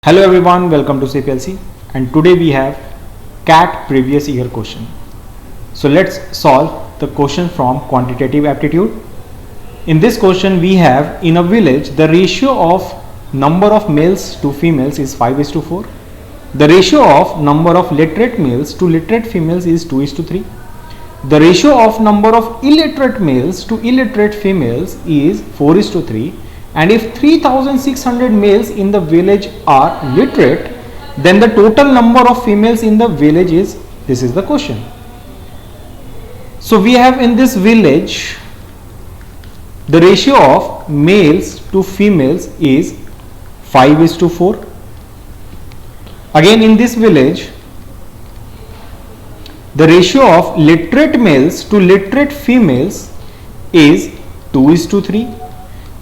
Hello everyone, welcome to CPLC, and today we have CAT previous year question. So let's solve the question from quantitative aptitude. In this question we have, in a village the ratio of number of males to females is 5:4. The ratio of number of literate males to literate females is 2:3. The ratio of number of illiterate males to illiterate females is 4:3. And if 3600 males in the village are literate, then the total number of females in the village is, this is the question. So we have in this village the ratio of males to females is 5:4. Again in this village the ratio of literate males to literate females is 2:3.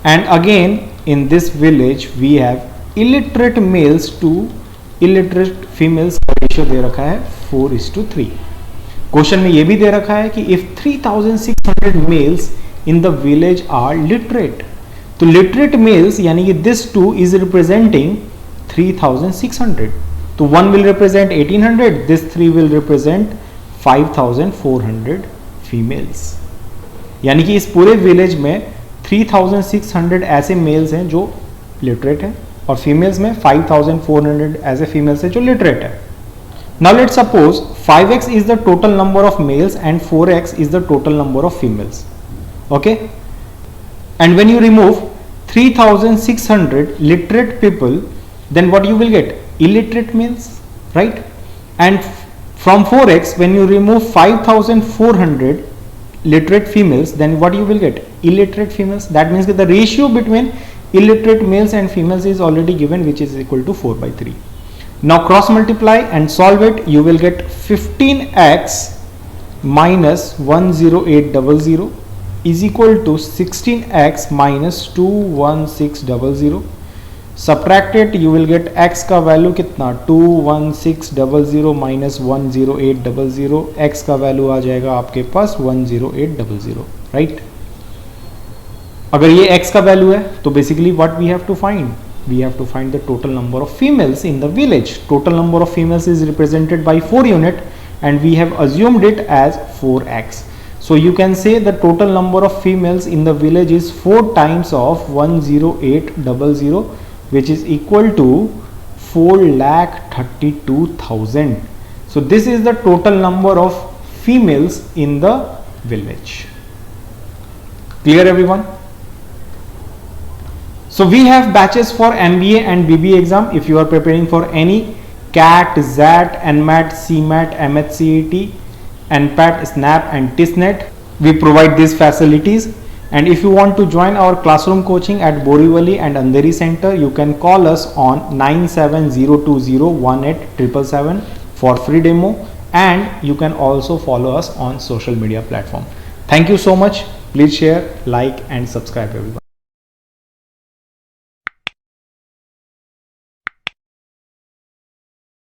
And again in this village we have illiterate males to illiterate females का ratio दे रखा है 4:3. Question में ये भी दे रखा है कि if 3600 males in the village are literate, तो literate males यानी कि this 2 is representing 3600, तो 1 will represent 1800, this 3 will represent 5400 females. यानी कि इस पूरे विलेज में 3600 ऐसे मेल्स हैं जो लिटरेट हैं और फीमेल्स में 5400 ऐसे फीमेल्स हैं जो लिटरेट है. Now let's suppose 5x is the total number of males and 4x is the total number of females. Okay, and when you remove 3600 literate people, then what you will get? Illiterate males, right? And from 4x, when you remove 5400 literate females, then what you will get? Illiterate females. That means that the ratio between illiterate males and females is already given, which is equal to 4/3. Now cross multiply and solve it. You will get 15x minus 10800 is equal to 16x minus 21600. Subtract it, you will get x का value कितना 21600 minus 10800. x का value आ जाएगा आपके पास 10800, right? अगर ये x का value है तो basically what we have to find? We have to find the total number of females in the village. Total number of females is represented by 4 unit and we have assumed it as 4x. So you can say the total number of females in the village is 4 times of 10800, which is equal to 4,32,000. So this is the total number of females in the village. Clear everyone? So we have batches for MBA and BBA exam. If you are preparing for any CAT, ZAT, NMAT, CMAT, MHCET, NPAT, SNAP and TISNET, we provide these facilities. And if you want to join our classroom coaching at Borivali and Andheri Center, you can call us on 9702018777 for free demo, and you can also follow us on social media platform. Thank you so much. Please share, like and subscribe everyone.